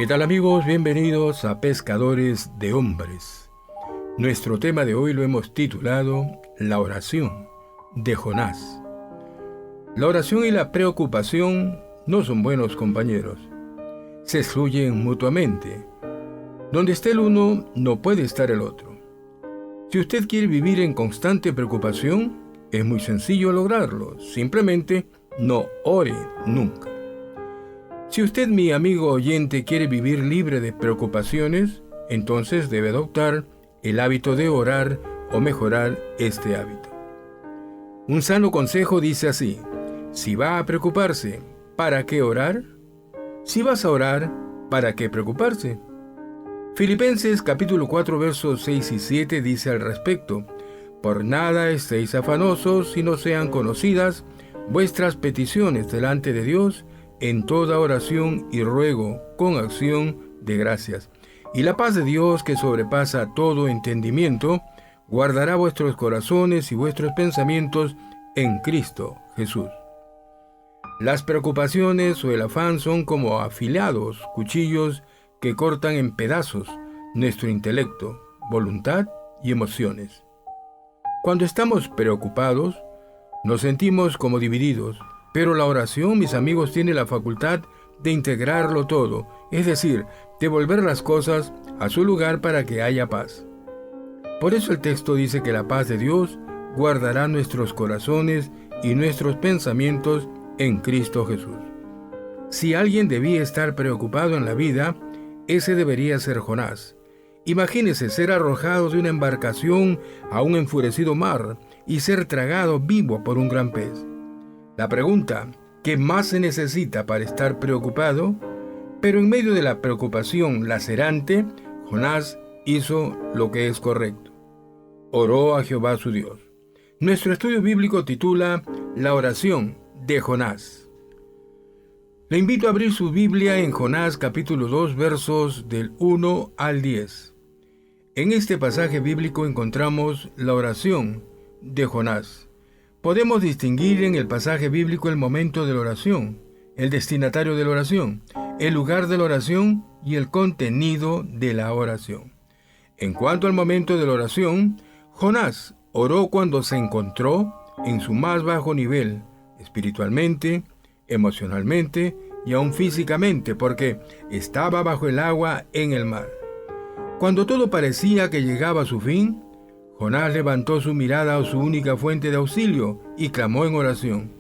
¿Qué tal amigos? Bienvenidos a Pescadores de Hombres. Nuestro tema de hoy lo hemos titulado La oración de Jonás. La oración y la preocupación no son buenos compañeros. Se excluyen mutuamente. Donde esté el uno, no puede estar el otro. Si usted quiere vivir en constante preocupación, es muy sencillo lograrlo. Simplemente no ore nunca. Si usted, mi amigo oyente, quiere vivir libre de preocupaciones, entonces debe adoptar el hábito de orar o mejorar este hábito. Un sano consejo dice así: si va a preocuparse, ¿para qué orar? Si vas a orar, ¿para qué preocuparse? Filipenses capítulo 4 versos 6 y 7 dice al respecto: por nada estéis afanosos, si no sean conocidas vuestras peticiones delante de Dios en toda oración y ruego con acción de gracias. Y la paz de Dios, que sobrepasa todo entendimiento, guardará vuestros corazones y vuestros pensamientos en Cristo Jesús. Las preocupaciones o el afán son como afilados cuchillos que cortan en pedazos nuestro intelecto, voluntad y emociones. Cuando estamos preocupados, nos sentimos como divididos, pero la oración, mis amigos, tiene la facultad de integrarlo todo, es decir, de volver las cosas a su lugar para que haya paz. Por eso el texto dice que la paz de Dios guardará nuestros corazones y nuestros pensamientos en Cristo Jesús. Si alguien debía estar preocupado en la vida, ese debería ser Jonás. Imagínese ser arrojado de una embarcación a un enfurecido mar y ser tragado vivo por un gran pez. La pregunta: ¿qué más se necesita para estar preocupado? Pero en medio de la preocupación lacerante, Jonás hizo lo que es correcto. Oró a Jehová su Dios. Nuestro estudio bíblico titula La oración de Jonás. Le invito a abrir su Biblia en Jonás capítulo 2 versos del 1 al 10. En este pasaje bíblico encontramos la oración de Jonás. Podemos distinguir en el pasaje bíblico el momento de la oración, el destinatario de la oración, el lugar de la oración y el contenido de la oración. En cuanto al momento de la oración, Jonás oró cuando se encontró en su más bajo nivel, espiritualmente, emocionalmente y aún físicamente, porque estaba bajo el agua en el mar. Cuando todo parecía que llegaba a su fin, Jonás levantó su mirada a su única fuente de auxilio y clamó en oración.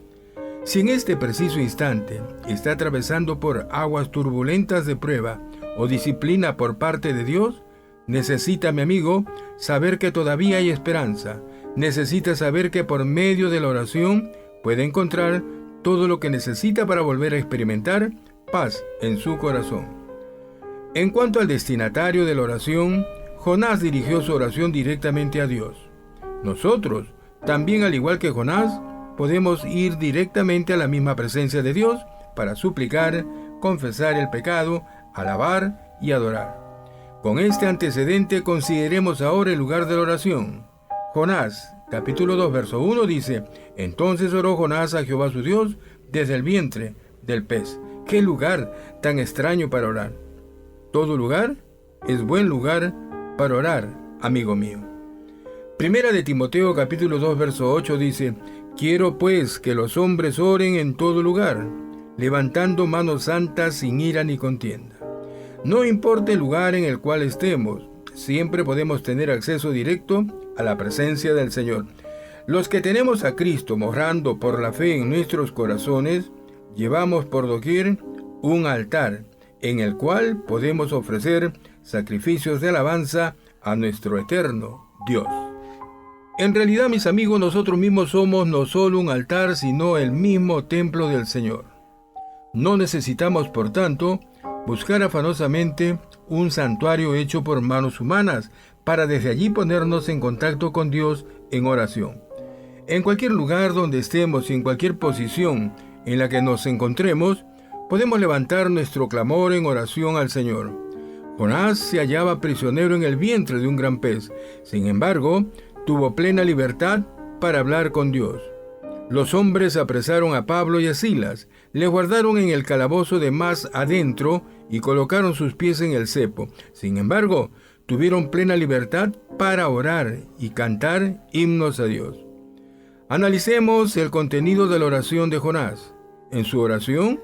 Si en este preciso instante está atravesando por aguas turbulentas de prueba o disciplina por parte de Dios, necesita, mi amigo, saber que todavía hay esperanza. Necesita saber que por medio de la oración puede encontrar todo lo que necesita para volver a experimentar paz en su corazón. En cuanto al destinatario de la oración, Jonás dirigió su oración directamente a Dios. Nosotros, también al igual que Jonás, podemos ir directamente a la misma presencia de Dios para suplicar, confesar el pecado, alabar y adorar. Con este antecedente consideremos ahora el lugar de la oración. Jonás, capítulo 2, verso 1 dice: entonces oró Jonás a Jehová su Dios desde el vientre del pez. ¡Qué lugar tan extraño para orar! Todo lugar es buen lugar para orar, amigo mío. Primera de Timoteo capítulo 2 verso 8 dice: quiero pues que los hombres oren en todo lugar, levantando manos santas sin ira ni contienda. No importa el lugar en el cual estemos, siempre podemos tener acceso directo a la presencia del Señor. Los que tenemos a Cristo morando por la fe en nuestros corazones, llevamos por doquier un altar en el cual podemos ofrecer sacrificios de alabanza a nuestro eterno Dios. En realidad, mis amigos, nosotros mismos somos no solo un altar, sino el mismo templo del Señor. No necesitamos, por tanto, buscar afanosamente un santuario hecho por manos humanas para desde allí ponernos en contacto con Dios en oración. En cualquier lugar donde estemos y en cualquier posición en la que nos encontremos, podemos levantar nuestro clamor en oración al Señor. Jonás se hallaba prisionero en el vientre de un gran pez. Sin embargo, tuvo plena libertad para hablar con Dios. Los hombres apresaron a Pablo y a Silas, les guardaron en el calabozo de más adentro y colocaron sus pies en el cepo. Sin embargo, tuvieron plena libertad para orar y cantar himnos a Dios. Analicemos el contenido de la oración de Jonás. En su oración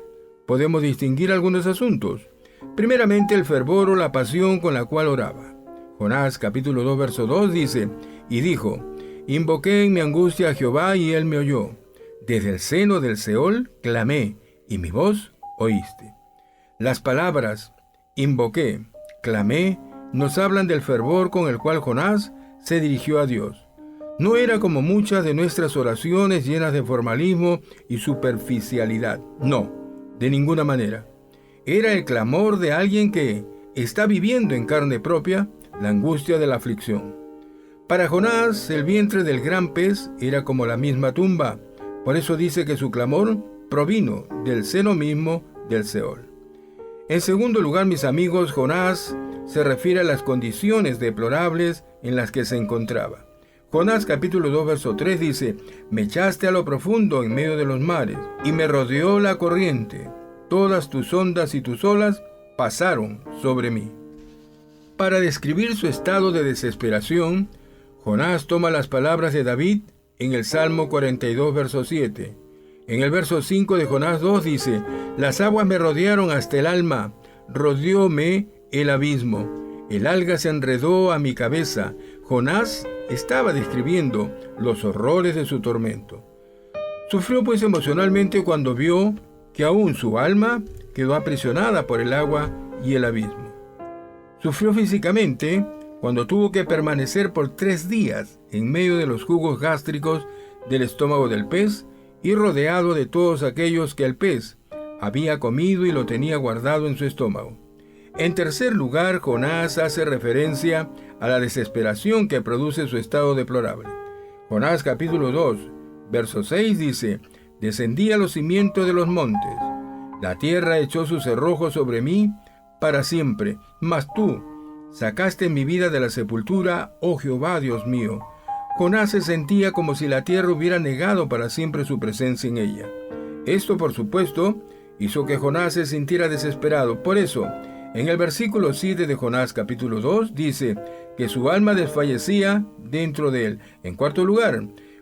podemos distinguir algunos asuntos. Primeramente, el fervor o la pasión con la cual oraba. Jonás capítulo 2 verso 2 dice: y dijo: invoqué en mi angustia a Jehová y él me oyó. Desde el seno del Seol clamé y mi voz oíste. Las palabras invoqué, clamé, nos hablan del fervor con el cual Jonás se dirigió a Dios. No era como muchas de nuestras oraciones llenas de formalismo y superficialidad. No, de ninguna manera. Era el clamor de alguien que está viviendo en carne propia la angustia de la aflicción. Para Jonás, el vientre del gran pez era como la misma tumba. Por eso dice que su clamor provino del seno mismo del Seol. En segundo lugar, mis amigos, Jonás se refiere a las condiciones deplorables en las que se encontraba. Jonás capítulo 2 verso 3 dice: me echaste a lo profundo en medio de los mares, y me rodeó la corriente. Todas tus ondas y tus olas pasaron sobre mí. Para describir su estado de desesperación, Jonás toma las palabras de David en el Salmo 42 verso 7. En el verso 5 de Jonás 2 dice: las aguas me rodearon hasta el alma, rodeóme el abismo, el alga se enredó a mi cabeza. Jonás estaba describiendo los horrores de su tormento. Sufrió pues emocionalmente cuando vio que aún su alma quedó aprisionada por el agua y el abismo. Sufrió físicamente cuando tuvo que permanecer por 3 días en medio de los jugos gástricos del estómago del pez y rodeado de todos aquellos que el pez había comido y lo tenía guardado en su estómago. En tercer lugar, Jonás hace referencia a la desesperación que produce su estado deplorable. Jonás capítulo 2, verso 6 dice: descendí a los cimientos de los montes, la tierra echó sus cerrojos sobre mí para siempre, mas tú sacaste mi vida de la sepultura, oh Jehová Dios mío. Jonás se sentía como si la tierra hubiera negado para siempre su presencia en ella. Esto, por supuesto, hizo que Jonás se sintiera desesperado. Por eso, en el versículo 7 de Jonás capítulo 2 dice que su alma desfallecía dentro de él. En cuarto lugar,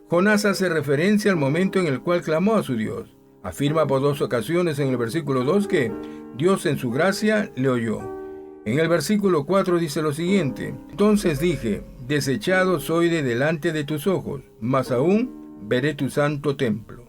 Jonás hace referencia al momento en el cual clamó a su Dios. Afirma por 2 ocasiones en el versículo 2 que Dios en su gracia le oyó. En el versículo 4 dice lo siguiente: entonces dije, desechado soy de delante de tus ojos, mas aún veré tu santo templo.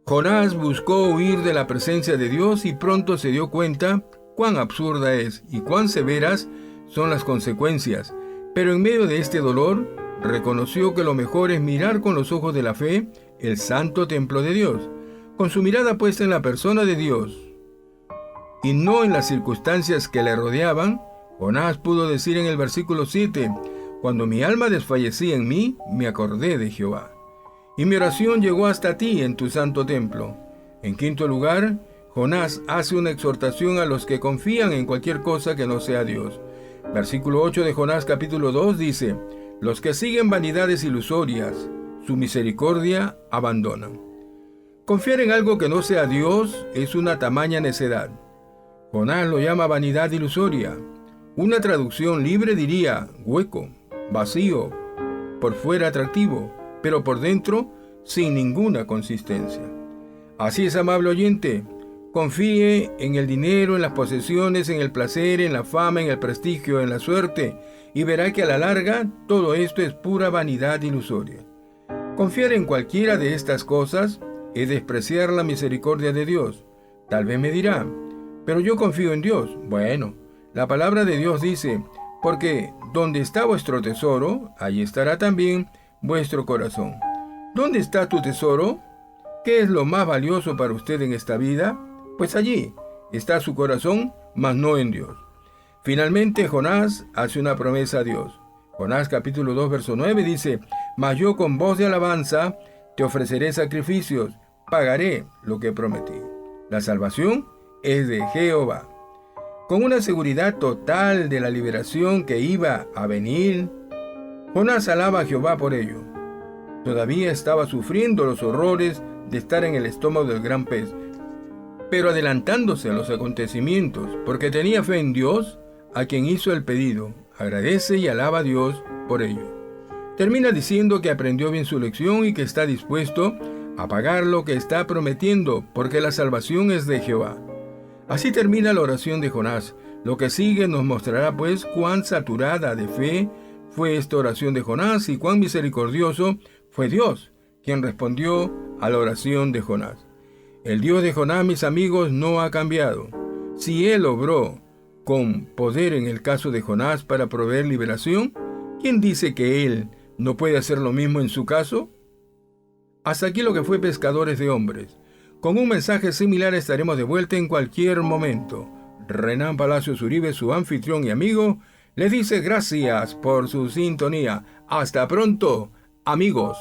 Jonás buscó huir de la presencia de Dios y pronto se dio cuenta cuán absurda es y cuán severas son las consecuencias. Pero en medio de este dolor, reconoció que lo mejor es mirar con los ojos de la fe el santo templo de Dios, con su mirada puesta en la persona de Dios y no en las circunstancias que le rodeaban. Jonás pudo decir en el versículo 7: cuando mi alma desfallecía en mí, me acordé de Jehová, y mi oración llegó hasta ti en tu santo templo. En quinto lugar, Jonás hace una exhortación a los que confían en cualquier cosa que no sea Dios. Versículo 8 de Jonás capítulo 2 dice: los que siguen vanidades ilusorias, su misericordia abandonan. Confiar en algo que no sea Dios es una tamaña necedad. Jonás lo llama vanidad ilusoria. Una traducción libre diría hueco, vacío, por fuera atractivo, pero por dentro sin ninguna consistencia. Así es, amable oyente. Confíe en el dinero, en las posesiones, en el placer, en la fama, en el prestigio, en la suerte, y verá que a la larga todo esto es pura vanidad ilusoria. Confiar en cualquiera de estas cosas es despreciar la misericordia de Dios. Tal vez me dirá: pero yo confío en Dios. Bueno, la palabra de Dios dice: porque donde está vuestro tesoro, allí estará también vuestro corazón. ¿Dónde está tu tesoro? ¿Qué es lo más valioso para usted en esta vida? Pues allí está su corazón, mas no en Dios. Finalmente, Jonás hace una promesa a Dios. Jonás capítulo 2 verso 9 dice: mas yo con voz de alabanza te ofreceré sacrificios, pagaré lo que prometí. La salvación es de Jehová. Con una seguridad total de la liberación que iba a venir, Jonás alaba a Jehová por ello. Todavía estaba sufriendo los horrores de estar en el estómago del gran pez, pero adelantándose a los acontecimientos, porque tenía fe en Dios, a quien hizo el pedido. Agradece y alaba a Dios por ello. Termina diciendo que aprendió bien su lección y que está dispuesto a pagar lo que está prometiendo, porque la salvación es de Jehová. Así termina la oración de Jonás. Lo que sigue nos mostrará pues cuán saturada de fe fue esta oración de Jonás y cuán misericordioso fue Dios, quien respondió a la oración de Jonás. El Dios de Jonás, mis amigos, no ha cambiado. Si Él obró con poder en el caso de Jonás para proveer liberación, ¿quién dice que Él no puede hacer lo mismo en su caso? Hasta aquí lo que fue Pescadores de Hombres. Con un mensaje similar estaremos de vuelta en cualquier momento. Renan Palacios Uribe, su anfitrión y amigo, les dice gracias por su sintonía. Hasta pronto, amigos.